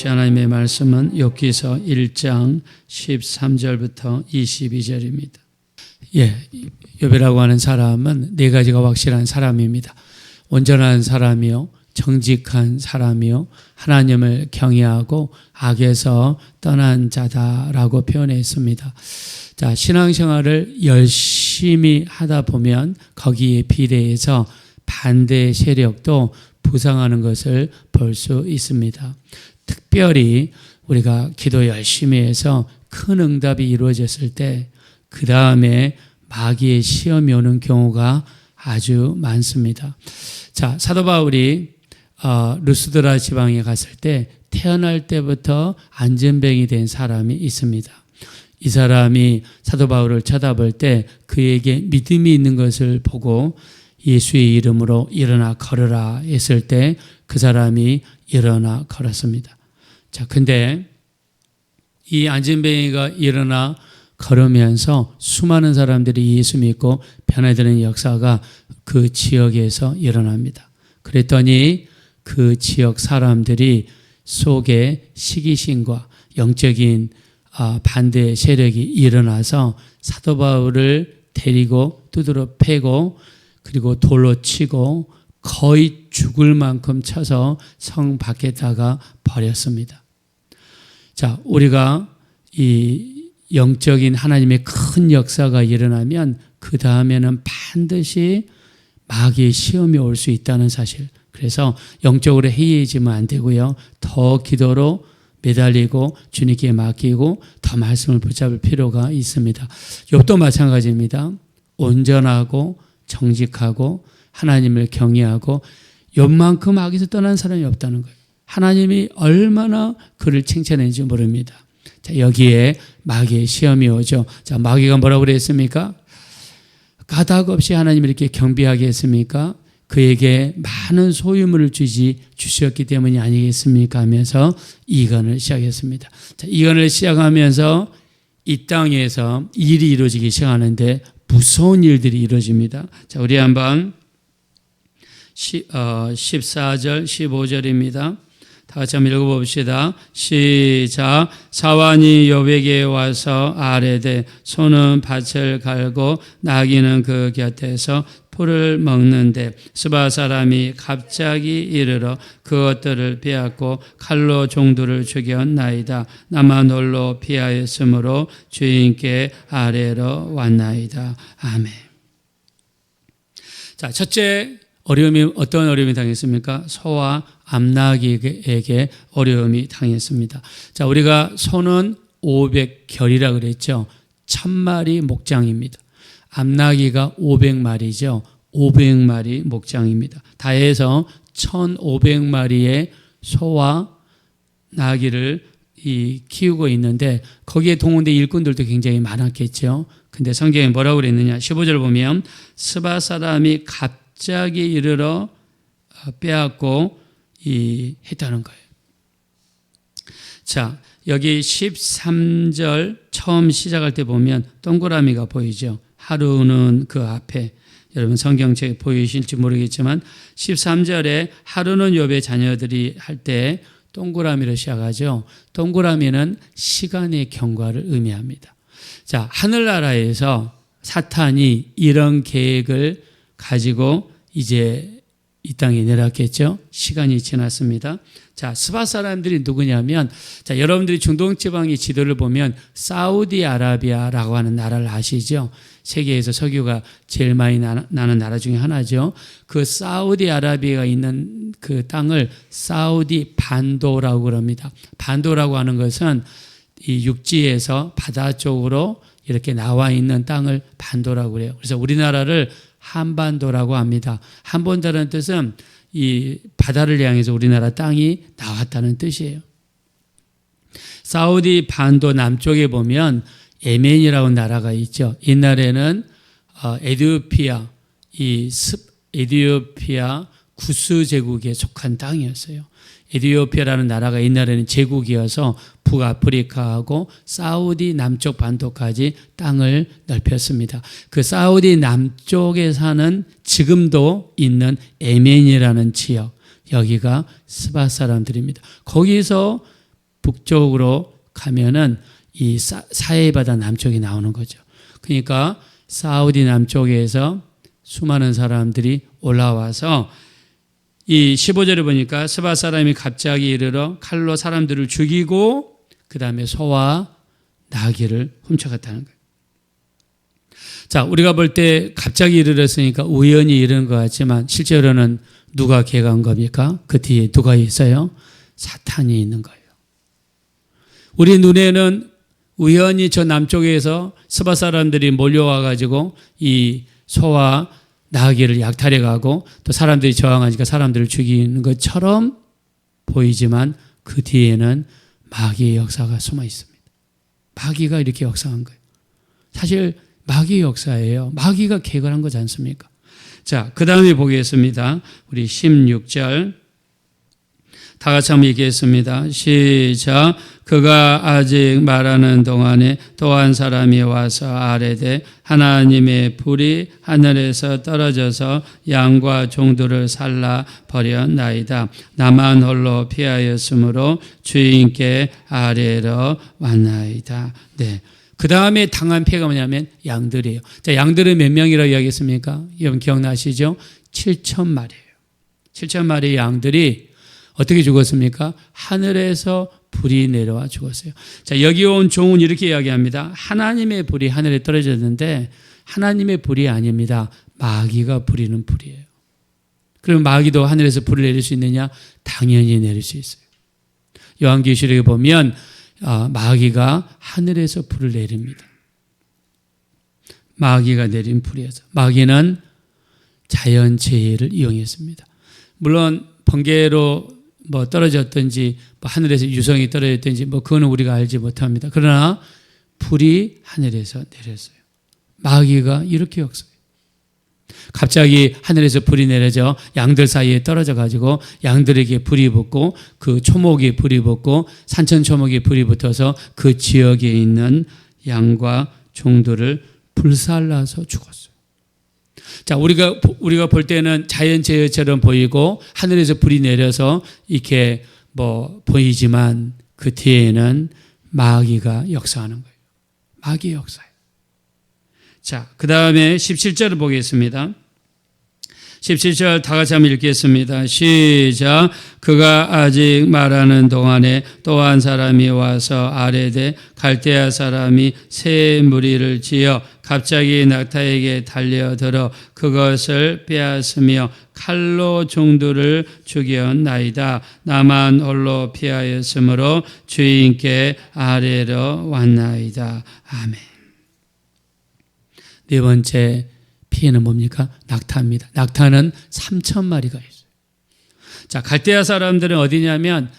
같이 하나님의 말씀은 욥기서 1장 13절부터 22절입니다. 욥이라고 하는 사람은 네 가지가 확실한 사람입니다. 온전한 사람이요, 정직한 사람이요, 하나님을 경외하고 악에서 떠난 자다라고 표현했습니다. 자, 신앙생활을 열심히 하다 보면 거기에 비례해서 반대 세력도 부상하는 것을 볼 수 있습니다. 특별히 우리가 기도 열심히 해서 큰 응답이 이루어졌을 때 그 다음에 마귀의 시험이 오는 경우가 아주 많습니다. 자, 사도 바울이 루스드라 지방에 갔을 때 태어날 때부터 안전뱅이 된 사람이 있습니다. 이 사람이 사도 바울을 쳐다볼 때 그에게 믿음이 있는 것을 보고 예수의 이름으로 일어나 걸으라 했을 때 그 사람이 일어나 걸었습니다. 자, 근데 이 안전뱅이가 일어나 걸으면서 수많은 사람들이 예수 믿고 변화되는 역사가 그 지역에서 일어납니다. 그랬더니 그 지역 사람들이 속에 시기심과 영적인 반대 세력이 일어나서 사도 바울을 데리고 두드러 패고 그리고 돌로 치고 거의 죽을 만큼 쳐서 성 밖에다가 버렸습니다. 자, 우리가 이 영적인 하나님의 큰 역사가 일어나면 그 다음에는 반드시 마귀의 시험이 올 수 있다는 사실. 그래서 영적으로 해이해지면 안 되고요. 더 기도로 매달리고 주님께 맡기고 더 말씀을 붙잡을 필요가 있습니다. 욥도 마찬가지입니다. 온전하고 정직하고 하나님을 경외하고 욥만큼 악에서 떠난 사람이 없다는 거예요. 하나님이 얼마나 그를 칭찬했는지 모릅니다. 자, 여기에 마귀의 시험이 오죠. 자, 마귀가 뭐라고 그랬습니까? 까닭 없이 하나님을 이렇게 경비하게 했습니까? 그에게 많은 소유물을 주셨기 때문이 아니겠습니까? 하면서 이간을 시작했습니다. 자, 이간을 시작하면서 이 땅에서 일이 이루어지기 시작하는데 무서운 일들이 이루어집니다. 자, 우리 한번 14절, 15절입니다. 다 같이 한번 읽어봅시다. 시작. 사환이 욥에게 와서 아뢰되 소는 밭을 갈고 나귀는 그 곁에서 풀을 먹는데 스바 사람이 갑자기 이르러 그것들을 빼앗고 칼로 종들을 죽였나이다. 나만 홀로 피하였으므로 주인께 아뢰러 왔나이다. 아멘. 자, 첫째 어려움이 어떤 어려움이 당했습니까? 소와 암나귀에게 어려움이 당했습니다. 자, 우리가 소는 500결이라 그랬죠. 1000마리 목장입니다. 암나귀가 500마리죠. 500마리 목장입니다. 다 해서 1500마리의 소와 나귀를 키우고 있는데 거기에 동원된 일꾼들도 굉장히 많았겠죠. 근데 성경에 뭐라고 그랬느냐? 15절 보면 스바 사람이 갑자기 이르러 빼앗고 했다는 거예요. 자, 여기 13절 처음 시작할 때 보면 동그라미가 보이죠. 하루는 그 앞에, 여러분 성경책에 보이실지 모르겠지만 13절에 하루는 욥의 자녀들이 할 때 동그라미로 시작하죠. 동그라미는 시간의 경과를 의미합니다. 자, 하늘나라에서 사탄이 이런 계획을 가지고 이제 이 땅에 내려왔겠죠. 시간이 지났습니다. 자, 스바 사람들이 누구냐면, 자, 여러분들이 중동 지방의 지도를 보면 사우디아라비아라고 하는 나라를 아시죠? 세계에서 석유가 제일 많이 나는 나라 중에 하나죠. 그 사우디아라비아가 있는 그 땅을 사우디 반도라고 그럽니다. 반도라고 하는 것은 이 육지에서 바다 쪽으로 이렇게 나와 있는 땅을 반도라고 그래요. 그래서 우리나라를 한반도라고 합니다. 한반도라는 뜻은 이 바다를 향해서 우리나라 땅이 나왔다는 뜻이에요. 사우디 반도 남쪽에 보면 예멘이라는 나라가 있죠. 옛날에는 에티오피아 구스 제국에 속한 땅이었어요. 에티오피아라는 나라가 옛날에는 제국이어서 북아프리카하고 사우디 남쪽 반도까지 땅을 넓혔습니다. 그 사우디 남쪽에 사는 지금도 있는 예멘이라는 지역, 여기가 스바 사람들입니다. 거기서 북쪽으로 가면은 이 사해 바다 남쪽이 나오는 거죠. 그러니까 사우디 남쪽에서 수많은 사람들이 올라와서 이 15절에 보니까 스바 사람이 갑자기 이르러 칼로 사람들을 죽이고 그 다음에 소와 나귀를 훔쳐갔다는 거예요. 자, 우리가 볼 때 갑자기 이르렀으니까 우연히 이르는 것 같지만 실제로는 누가 개간 겁니까? 그 뒤에 누가 있어요? 사탄이 있는 거예요. 우리 눈에는 우연히 저 남쪽에서 스바 사람들이 몰려와 가지고 이 소와 나귀를 약탈해 가고 또 사람들이 저항하니까 사람들을 죽이는 것처럼 보이지만 그 뒤에는 마귀의 역사가 숨어 있습니다. 마귀가 이렇게 역사한 거예요. 사실 마귀의 역사예요. 마귀가 개걸한 거지 않습니까? 자, 그 다음에 보겠습니다. 우리 16절 다 같이 한번 얘기했습니다. 시작. 그가 아직 말하는 동안에 또 한 사람이 와서 아뢰되 하나님의 불이 하늘에서 떨어져서 양과 종들을 살라 버렸나이다. 나만 홀로 피하였으므로 주인께 아뢰러 왔나이다. 네. 그 다음에 당한 피해가 뭐냐면 양들이에요. 자, 양들은 몇 명이라고 이야기했습니까? 여러분 기억나시죠? 7,000마리예요. 7,000마리의 양들이 어떻게 죽었습니까? 하늘에서 불이 내려와 죽었어요. 자, 여기 온 종은 이렇게 이야기합니다. 하나님의 불이 하늘에 떨어졌는데 하나님의 불이 아닙니다. 마귀가 부리는 불이에요. 그럼 마귀도 하늘에서 불을 내릴 수 있느냐? 당연히 내릴 수 있어요. 요한계시록에 보면 마귀가 하늘에서 불을 내립니다. 마귀가 내린 불이어서. 마귀는 자연재해를 이용했습니다. 물론 번개로 떨어졌든지 하늘에서 유성이 떨어졌든지 그거는 우리가 알지 못합니다. 그러나 불이 하늘에서 내렸어요. 마귀가 이렇게 역사해요. 갑자기 하늘에서 불이 내려져 양들 사이에 떨어져 가지고 양들에게 불이 붙고 그 초목에 불이 붙고 산천 초목에 불이 붙어서 그 지역에 있는 양과 종들을 불살라서 죽었어요. 자, 우리가 볼 때는 자연재해처럼 보이고 하늘에서 불이 내려서 이렇게 보이지만 그 뒤에는 마귀가 역사하는 거예요. 마귀의 역사예요. 자, 그 다음에 17절을 보겠습니다. 17절 다 같이 한번 읽겠습니다. 시작. 그가 아직 말하는 동안에 또 한 사람이 와서 아뢰되 갈대아 사람이 새 무리를 지어 갑자기 낙타에게 달려들어 그것을 빼앗으며 칼로 종들을 죽였나이다. 나만 홀로 피하였으므로 주인께 아뢰러 왔나이다. 아멘. 네 번째 피해는 뭡니까? 낙타입니다. 낙타는 3,000마리가 있어요. 자, 갈대아 사람들은 어디냐면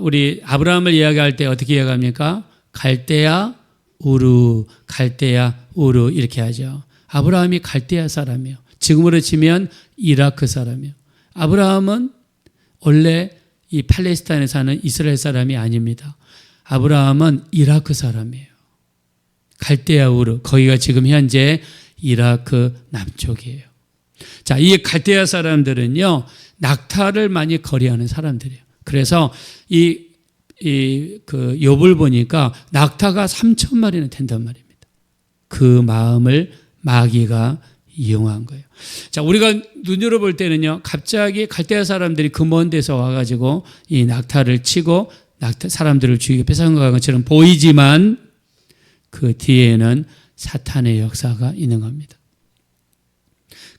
우리 아브라함을 이야기할 때 어떻게 이야기합니까? 갈대아 우르, 갈대아 우르 이렇게 하죠. 아브라함이 갈대아 사람이에요. 지금으로 치면 이라크 사람이에요. 아브라함은 원래 이 팔레스타인에 사는 이스라엘 사람이 아닙니다. 아브라함은 이라크 사람이에요. 갈대아 우르, 거기가 지금 현재 이라크 남쪽이에요. 자, 이 갈대아 사람들은요, 낙타를 많이 거래하는 사람들이에요. 그래서 욥을 보니까 낙타가 3,000마리는 된단 말입니다. 그 마음을 마귀가 이용한 거예요. 자, 우리가 눈으로 볼 때는요, 갑자기 갈대아 사람들이 그 먼 데서 와가지고 이 낙타를 치고 사람들을 죽이고 뺏어간 것처럼 보이지만 그 뒤에는 사탄의 역사가 있는 겁니다.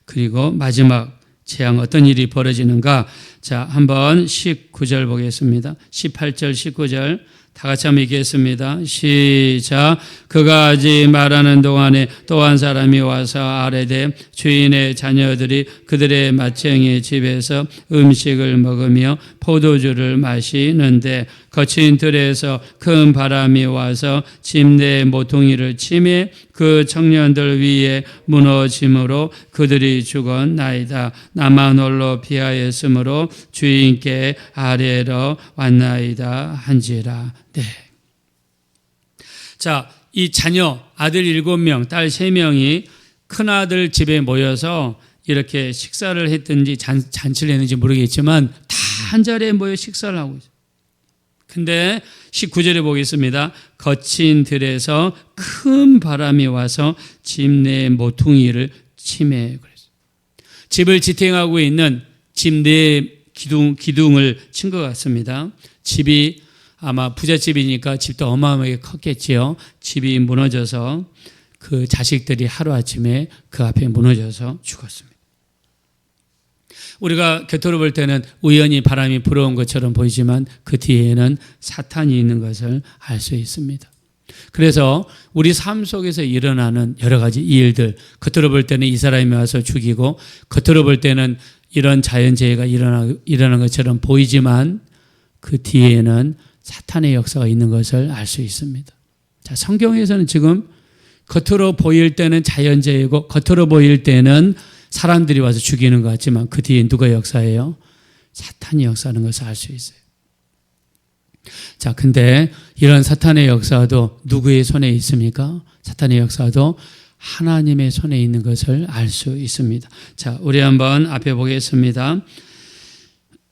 그리고 마지막 재앙 어떤 일이 벌어지는가? 자, 한번 19절 보겠습니다. 18절, 19절 다 같이 한번 읽겠습니다. 시작. 그가 아직 말하는 동안에 또 한 사람이 와서 아뢰되 주인의 자녀들이 그들의 맏형의 집에서 음식을 먹으며 포도주를 마시는데 거친 들에서 큰 바람이 와서 집 내 모퉁이를 치매 그 청년들 위에 무너짐으로 그들이 죽었나이다. 나만 홀로 피하였으므로 주인께 아뢰러 왔나이다 한지라. 네. 자, 이 자녀 아들 7명, 딸 3명이 큰아들 집에 모여서 이렇게 식사를 했든지 잔치를 했는지 모르겠지만 다 한 자리에 모여 식사를 하고 있어요. 근데 19절에 보겠습니다. 거친 들에서 큰 바람이 와서 집 내 모퉁이를 치매. 집을 지탱하고 있는 집 내 기둥을 친 것 같습니다. 집이 아마 부잣집이니까 집도 어마어마하게 컸겠지요. 집이 무너져서 그 자식들이 하루아침에 그 앞에 무너져서 죽었습니다. 우리가 곁으로 볼 때는 우연히 바람이 불어온 것처럼 보이지만 그 뒤에는 사탄이 있는 것을 알 수 있습니다. 그래서 우리 삶 속에서 일어나는 여러 가지 일들, 겉으로 볼 때는 이 사람이 와서 죽이고 겉으로 볼 때는 이런 자연재해가 일어난 것처럼 보이지만 그 뒤에는 사탄의 역사가 있는 것을 알 수 있습니다. 자, 성경에서는 지금 겉으로 보일 때는 자연재해고 겉으로 보일 때는 사람들이 와서 죽이는 것 같지만 그 뒤에 누가 역사예요? 사탄이 역사하는 것을 알 수 있어요. 자, 근데 이런 사탄의 역사도 누구의 손에 있습니까? 사탄의 역사도 하나님의 손에 있는 것을 알 수 있습니다. 자, 우리 한번 앞에 보겠습니다.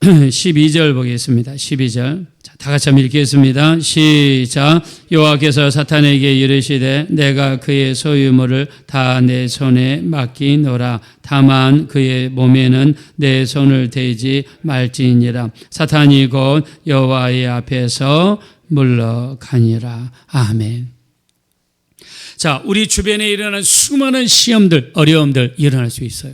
12절 보겠습니다. 12절. 자, 다 같이 한번 읽겠습니다. 시작. 여호와께서 사탄에게 이르시되 내가 그의 소유물을 다 내 손에 맡기노라. 다만 그의 몸에는 내 손을 대지 말지니라. 사탄이 곧 여호와의 앞에서 물러가니라. 아멘. 자, 우리 주변에 일어나는 수많은 시험들, 어려움들 일어날 수 있어요.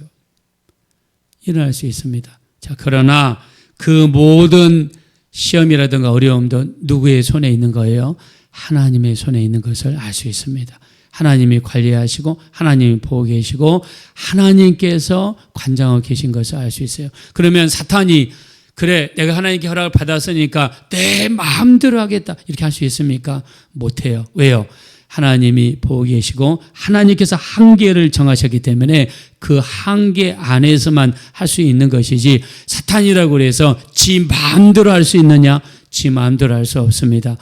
일어날 수 있습니다. 자, 그러나 그 모든 시험이라든가 어려움도 누구의 손에 있는 거예요? 하나님의 손에 있는 것을 알 수 있습니다. 하나님이 관리하시고 하나님이 보고 계시고 하나님께서 관장하고 계신 것을 알 수 있어요. 그러면 사탄이 그래 내가 하나님께 허락을 받았으니까 내 마음대로 하겠다 이렇게 할 수 있습니까? 못해요. 왜요? 하나님이 보고 계시고 하나님께서 한계를 정하셨기 때문에 그 한계 안에서만 할 수 있는 것이지 사탄이라고 해서 지 마음대로 할 수 있느냐? 지 마음대로 할 수 없습니다.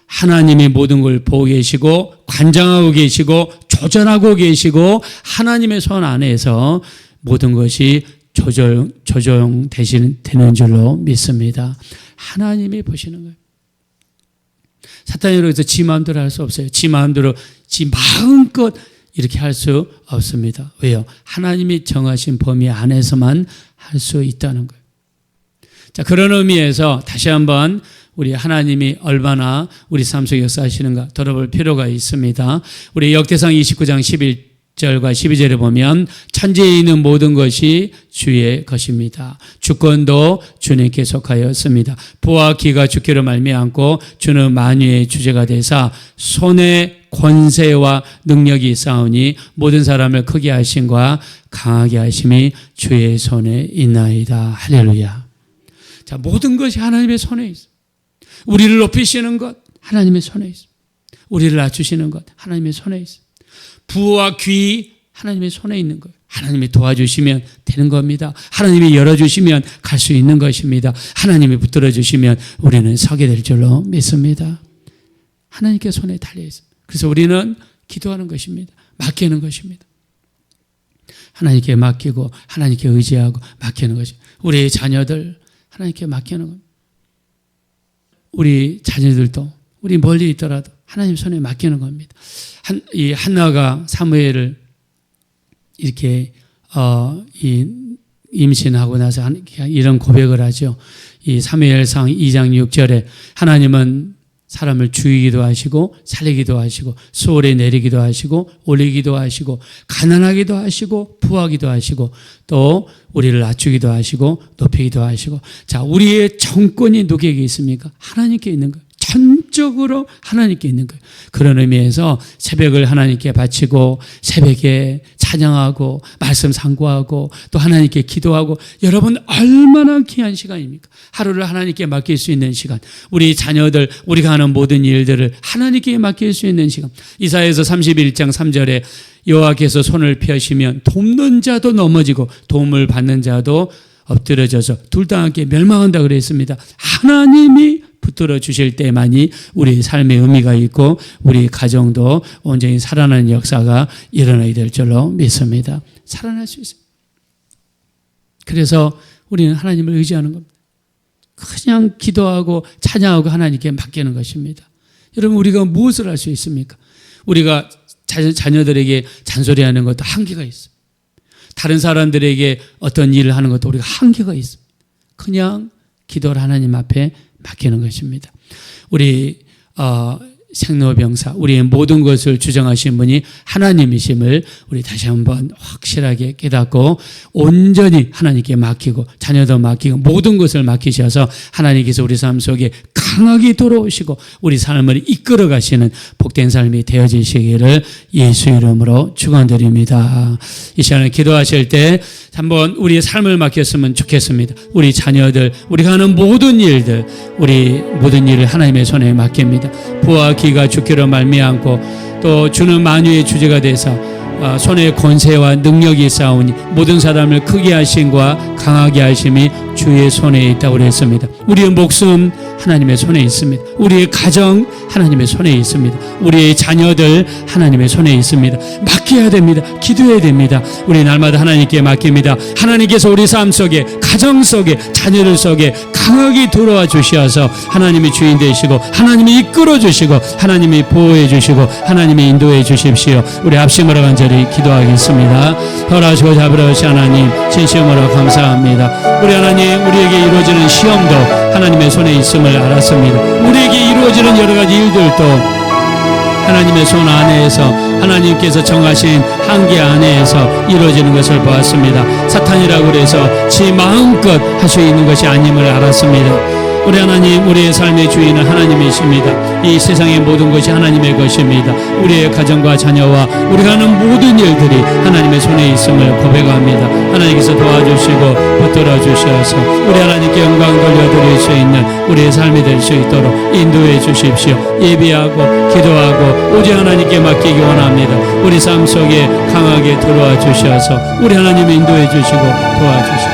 하나님이 모든 걸 보고 계시고 관장하고 계시고 조절하고 계시고 하나님의 손 안에서 모든 것이 조정되는 줄로 믿습니다. 하나님이 보시는 거예요. 사탄이라고 해서 지 마음대로 할 수 없어요. 지 마음대로 지 마음껏 이렇게 할 수 없습니다. 왜요? 하나님이 정하신 범위 안에서만 할 수 있다는 거예요. 자, 그런 의미에서 다시 한번 우리 하나님이 얼마나 우리 삶 속에 역사하시는가 돌아볼 필요가 있습니다. 우리 역대상 29장 11절과 12절에 보면 천지에 있는 모든 것이 주의 것입니다. 주권도 주님께 속하였습니다. 부와 기가 주께로 말미암고 주는 만유의 주제가 되사 손에 권세와 능력이 있사오니 모든 사람을 크게 하심과 강하게 하심이 주의 손에 있나이다. 할렐루야. 자, 모든 것이 하나님의 손에 있습니다. 우리를 높이시는 것 하나님의 손에 있습니다. 우리를 낮추시는 것 하나님의 손에 있습니다. 부와 귀 하나님의 손에 있는 거예요. 하나님이 도와주시면 되는 겁니다. 하나님이 열어주시면 갈 수 있는 것입니다. 하나님이 붙들어주시면 우리는 서게 될 줄로 믿습니다. 하나님께 손에 달려 있습니다. 그래서 우리는 기도하는 것입니다. 맡기는 것입니다. 하나님께 맡기고 하나님께 의지하고 맡기는 것입니다. 우리의 자녀들 하나님께 맡기는 겁니다. 우리 자녀들도 우리 멀리 있더라도 하나님 손에 맡기는 겁니다. 이 한나가 사무엘을 이렇게 임신하고 나서 이런 고백을 하죠. 이 사무엘상 2장 6절에 하나님은 사람을 죽이기도 하시고 살리기도 하시고 수월에 내리기도 하시고 올리기도 하시고 가난하기도 하시고 부하기도 하시고 또 우리를 낮추기도 하시고 높이기도 하시고 자, 우리의 정권이 누구에게 있습니까? 하나님께 있는 거예요. 전적으로 하나님께 있는 거예요. 그런 의미에서 새벽을 하나님께 바치고 새벽에 찬양하고 말씀 상고하고 또 하나님께 기도하고 여러분 얼마나 귀한 시간입니까? 하루를 하나님께 맡길 수 있는 시간, 우리 자녀들 우리가 하는 모든 일들을 하나님께 맡길 수 있는 시간. 이사야서 31장 3절에 여호와께서 손을 펴시면 돕는 자도 넘어지고 도움을 받는 자도 엎드려져서 둘 다 함께 멸망한다 그랬습니다. 하나님이 붙들어 주실 때만이 우리 삶의 의미가 있고 우리 가정도 온전히 살아나는 역사가 일어나야 될 줄로 믿습니다. 살아날 수 있어요. 그래서 우리는 하나님을 의지하는 겁니다. 그냥 기도하고 찬양하고 하나님께 맡기는 것입니다. 여러분, 우리가 무엇을 할 수 있습니까? 우리가 자녀들에게 잔소리하는 것도 한계가 있습니다. 다른 사람들에게 어떤 일을 하는 것도 우리가 한계가 있습니다. 그냥 기도를 하나님 앞에 맡기는 것입니다. 우리 생로병사, 우리의 모든 것을 주정하신 분이 하나님이심을 우리 다시 한번 확실하게 깨닫고 온전히 하나님께 맡기고 자녀도 맡기고 모든 것을 맡기셔서 하나님께서 우리 삶 속에 강하게 돌아오시고 우리 삶을 이끌어 가시는 복된 삶이 되어지시기를 예수 이름으로 축원드립니다. 이 시간에 기도하실 때 한번 우리의 삶을 맡겼으면 좋겠습니다. 우리 자녀들, 우리가 하는 모든 일들, 우리 모든 일을 하나님의 손에 맡깁니다. 부와 기가 주기로 말미암고 또 주는 만유의 주제가 되사 손에 권세와 능력이 있사오니 모든 사람을 크게 하심과 강하게 하심이 주의 손에 있다고 그랬습니다. 우리의 목숨 하나님의 손에 있습니다. 우리의 가정 하나님의 손에 있습니다. 우리의 자녀들 하나님의 손에 있습니다. 맡겨야 됩니다. 기도해야 됩니다. 우리 날마다 하나님께 맡깁니다. 하나님께서 우리 삶 속에, 가정 속에, 자녀들 속에 강하게 들어와 주셔서 하나님이 주인 되시고 하나님이 이끌어 주시고 하나님이 보호해 주시고 하나님이 인도해 주십시오. 우리 합심으로 간절히 기도하겠습니다. 허락하시고 잡으러오신 하나님 진심으로 감사합니다. 우리 하나님, 우리에게 이루어지는 시험도 하나님의 손에 있음을 알았습니다. 우리에게 이루어지는 여러 가지 일들도 하나님의 손 안에서 하나님께서 정하신 한계 안에서 이루어지는 것을 보았습니다. 사탄이라고 해서 지 마음껏 할 수 있는 것이 아님을 알았습니다. 우리 하나님, 우리의 삶의 주인은 하나님이십니다. 이 세상의 모든 것이 하나님의 것입니다. 우리의 가정과 자녀와 우리가 하는 모든 일들이 하나님의 손에 있음을 고백합니다. 하나님께서 도와주시고 붙들어 주셔서 우리 하나님께 영광 돌려드릴 수 있는 우리의 삶이 될 수 있도록 인도해 주십시오. 예비하고 기도하고 오직 하나님께 맡기기 원합니다. 우리 삶 속에 강하게 들어와 주셔서 우리 하나님 인도해 주시고 도와주시옵소서.